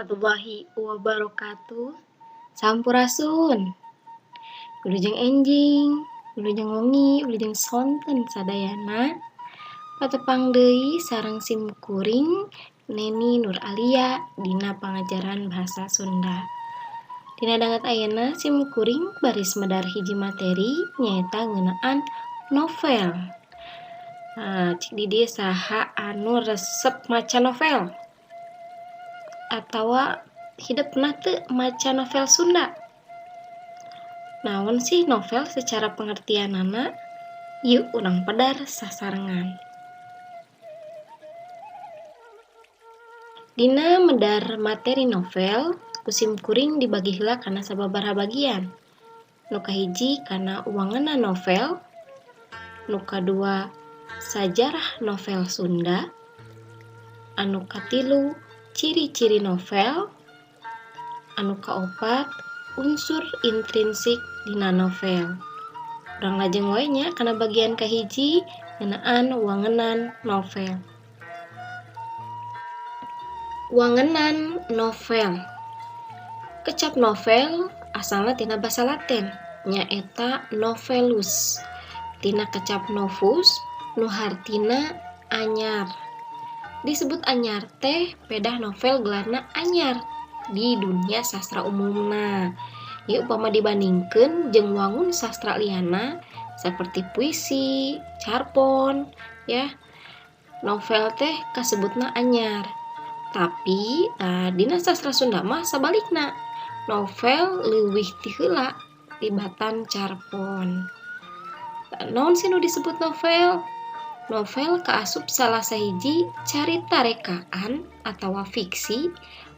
Warahmatullahi wabarakatuh. Sampurasun. Wilujeng enjing, wilujeng wengi, wilujeng sonten sadayana. Patepang deui sareng simkuring Neni Nur Alia dina pangajaran bahasa Sunda. Dina dangat ayeuna simkuring baris medar hiji materi nyaeta ngeunaan novel. Cik di dieu saha anu resep maca novel? Atawa hidupna teu maca novel Sunda. Naon sih novel secara pengertianana? Yuk urang pedar sasarengan. Dina medar materi novel, kusim kuring dibagi heula kana sababaraha bagian. Nu kahiji kana uanganna novel, nu kadua sajarah novel Sunda, anu katilu ciri-ciri novel, anu kaopat unsur intrinsik dina novel. Urang lajeng wae nya kana bagian kahiji ngeunaan wangenan novel. Wangenan novel. Kecap novel asalna tina basa Latin nyaeta novellus. Tina kecap novus nu hartina anyar. Disebut anyar teh pedah novel gelarna anyar di dunia sastra umumna. Ieu upama dibandingkeun jeung wangun sastra liana seperti puisi, carpon, ya. Novel teh kasebutna anyar. Tapi dina sastra Sunda mah sabalikna. Novel leuwih ti heula tibatan carpon. Naon sih nu disebut novel? Novel kaasup salah sahiji carita rekaan atawa fiksi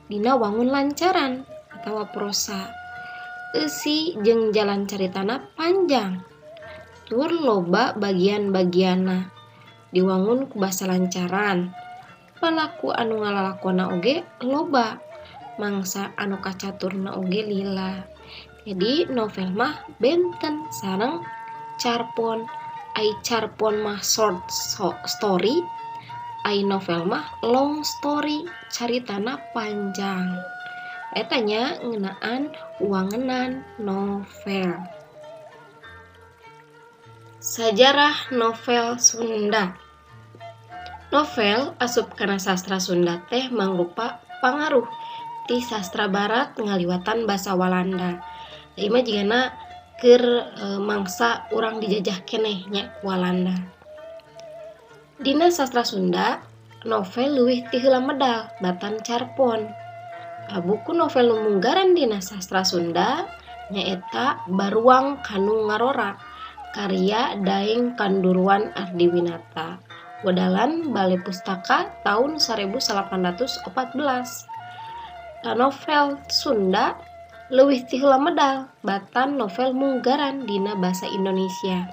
dina wangun lancaran atawa prosa. Eusi jeung jalan caritana panjang. Tur loba bagian-bagianna. Diwangun ku basa lancaran. Palaku anu ngalalakonna oge loba. Mangsa anu kacaturna oge lila. Jadi novel mah benten sareng carpon. Ai carpon mah short story, ai novel mah long story, caritana panjang. Eta nya ngeunaan wangenan novel. Sajarah novel Sunda. Novel asup kana sastra Sunda teh mangrupa pangaruh ti sastra barat ngaliwatan basa Walanda. Ieu mah jigana keur mangsa urang dijajah keneh nya ku Walanda. Dina sastra Sunda, novel leuwih ti heula medal batan carpon. Buku novel nu munggaran dina sastra Sunda nyaeta Baruang Kanu Ngarora karya Daeng Kanduruan Ardiwinata. Wedalan Balai Pustaka tahun 1814. Novel Sunda leuwih ti heula medal batan novel munggaran dina basa Indonesia.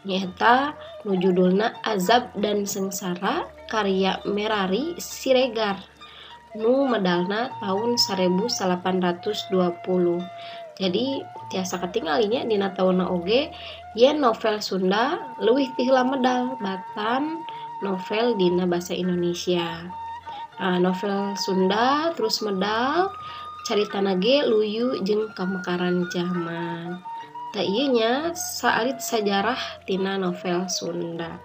Nyaeta nu judulna Azab dan Sengsara karya Merari Siregar. Nu medalna tahun 1820. Jadi tiasa katinggalinya dina taunna oge yen novel Sunda leuwih ti heula medal batan novel dina basa Indonesia. Novel Sunda terus medal caritana ge luyu jeung kamekaran zaman. Da ieu nya saalit sajarah tina novel Sunda.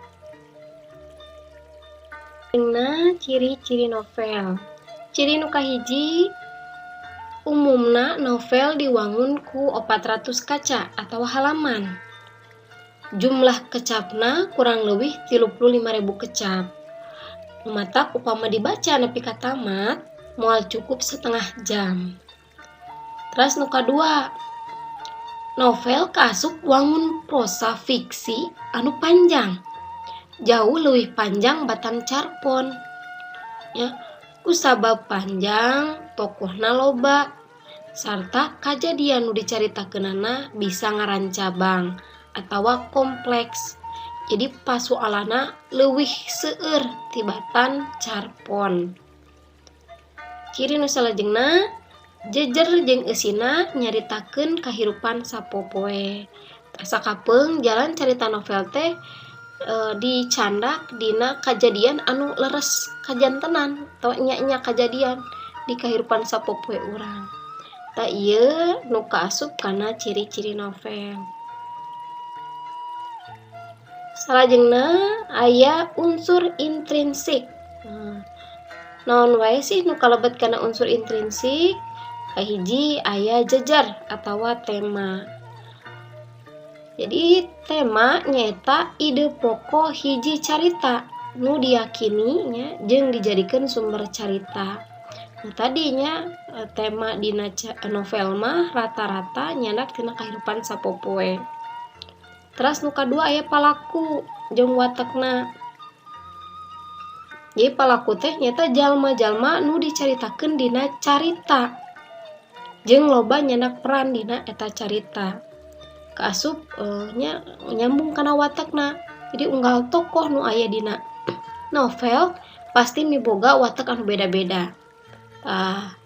Ciri-ciri novel. Ciri nu kahiji, umumna novel diwangun ku 400 kaca atau halaman. Jumlah kecapna kurang leuwih 35.000 kecap. Matak upama dibaca nepi ka tamat moal cukup setengah jam. Terus nu kadua, novel kaasup wangun prosa fiksi anu panjang. Jauh leuwih panjang batan carpon. Ya, ku sabab panjang, tokohna loba, sarta kajadian nu dicaritakeunana bisa ngarancabang atawa kompleks. Jadi pasoalana leuwih seueur tibatan carpon. Ciri nu salajengna, jejer jeung eusina nyaritakeun kahirupan sapopoe. Sakapeung jalan carita novel teh dicandak dina kajadian anu leres kajantenan atau nya-nya kajadian di kahirupan sapopoe urang. Ta ieu nu kaasup kana ciri-ciri novel. Salajengna aya unsur intrinsik. Naon wae sih nu kalebet kana unsur intrinsik? Kahiji aya jejer atawa tema. Jadi tema nyaeta ide pokok hiji carita nu diyakini nya jeung dijadikeun sumber carita. Nah, tadinya tema dina novel mah rata-rata nyandak tina kahirupan sapopoe. Terus nu kadua aya palaku jeung watekna. Jadi palaku teh nyata jalma-jalma nu dicaritakeun dina carita. Jeung loba nyandak peran dina eta carita. Kaasup nyambung kana watekna. Jadi unggal tokoh nu aya dina novel pasti miboga watek anu beda-beda.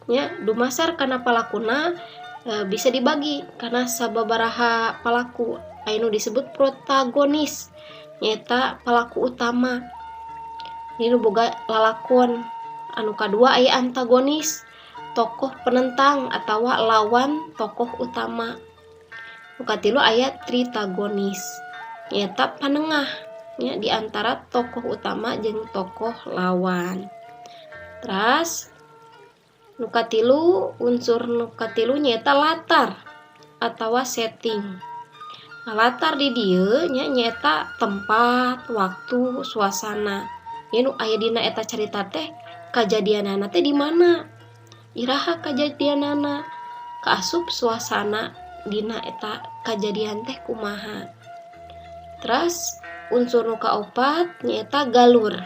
Nya dumasar kana palakuna bisa dibagi karena sababaraha palaku. Anu disebut protagonis nyata palaku utama. Ini nu boga lalakon. Anu kadua aya antagonis, tokoh penentang atawa lawan tokoh utama. Nu katilu aya tritagonis, nyata panengah nya di antara tokoh utama jeung tokoh lawan. Terus nu katilu unsur nu katilu nyata latar atawa setting. Latar di dieu nyata tempat, waktu, suasana. Ieu nu aya dina eta carita teh kajadianana teh di mana? Iraha kajadianana? Kaasup suasana dina eta kajadian teh kumaha. Terus unsur nu kaopat nyaeta galur.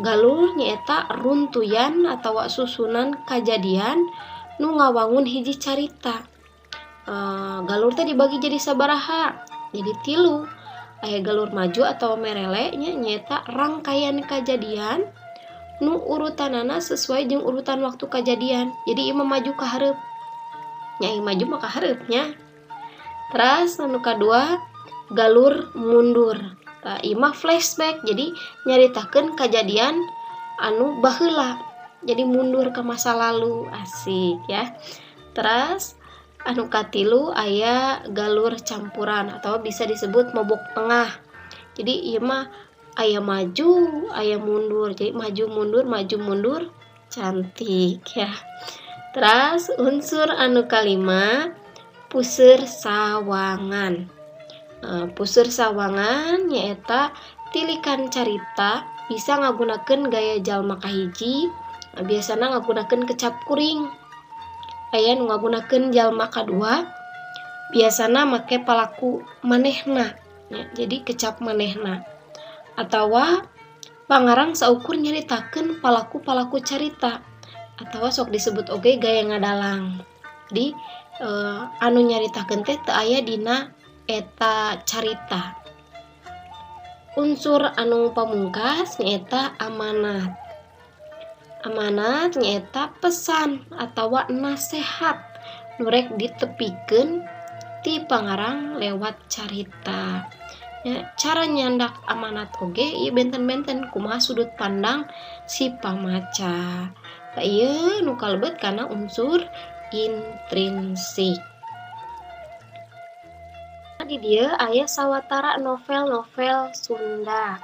Galur nyaeta runtuyan atawa susunan kajadian nu ngawangun hiji carita. Galur teh dibagi jadi sabaraha? Jadi 3. Aya galur maju atau merele nyaeta rangkaian kajadian nu urutanana sesuai jeung urutan waktu kajadian. Jadi ieu maju ka hareup. Nya maju mah ka hareupnya. Terus anu kadua galur mundur. Ieu mah flashback. Jadi nyaritakeun kajadian anu baheula. Jadi mundur ke masa lalu. Asik ya. Terus anu katilu aya galur campuran atau bisa disebut mobok tengah. Jadi ieu mah aya maju, aya mundur. Jadi maju mundur cantik ya. Terus unsur anu kalima puseur sawangan. Puseur sawangan nyaeta tilikan carita bisa ngagunakeun gaya jalma kahiji, biasana ngagunakeun kecap kuring. Aya nu ngagunakeun jalma kadua, biasana make palaku manehna. Ya, jadi kecap manehna. Atawa pangarang saukur nyaritakeun palaku-palaku carita. Atawa sok disebut oge gaya ngadalang. Jadi anu nyaritakeun teh teu aya dina eta carita. Unsur anu pamungkas nyaeta amanat. Amanat nyaeta pesan atawa nasehat nu rek ditepikeun ti pangarang lewat carita. Ya, cara nyandak amanat oge ieu benten-benten kumaha sudut pandang si pamaca. Ieu nu kalebet kana unsur intrinsik. Di dieu aya sawatara novel-novel Sunda.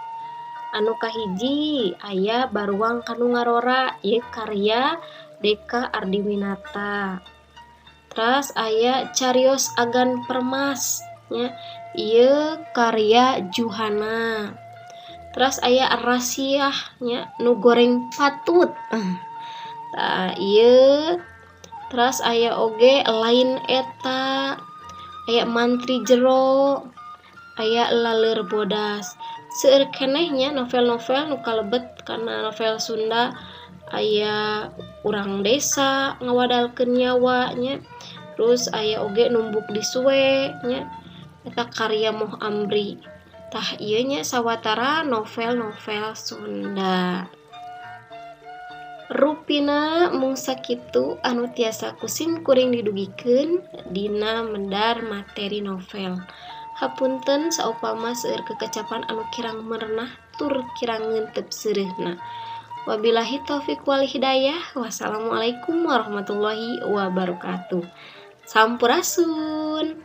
Anu kahiji aya Baruang Kanu Ngarora, ieu karya Deka Ardiwinata. Terus aya Carios Agan Permas, nya ieu karya Juhana. Terus aya Rasiah nya nu goreng patut. Ieu terus aya oge Lain Eta, aya Mantri Jero, aya Laleur Bodas. Seueur kenehnya novel-novel nu kalebet kana novel Sunda aya Urang Desa ngawadalkeun nyawa nya. Terus aya oge Numbuk di Sue nya eta karya Moh Amri. Tah ieu nya sawatara novel-novel Sunda. Rupina mung sakitu anu tiasa kusim kuring didugikeun dina mendar materi novel. Hapunten saupama seueur kekecapan anu kirang merenah tur kirang ngeuteup seureuna. Wabillahi taufik wal hidayah. Wassalamualaikum warahmatullahi wabarakatuh. Sampurasun.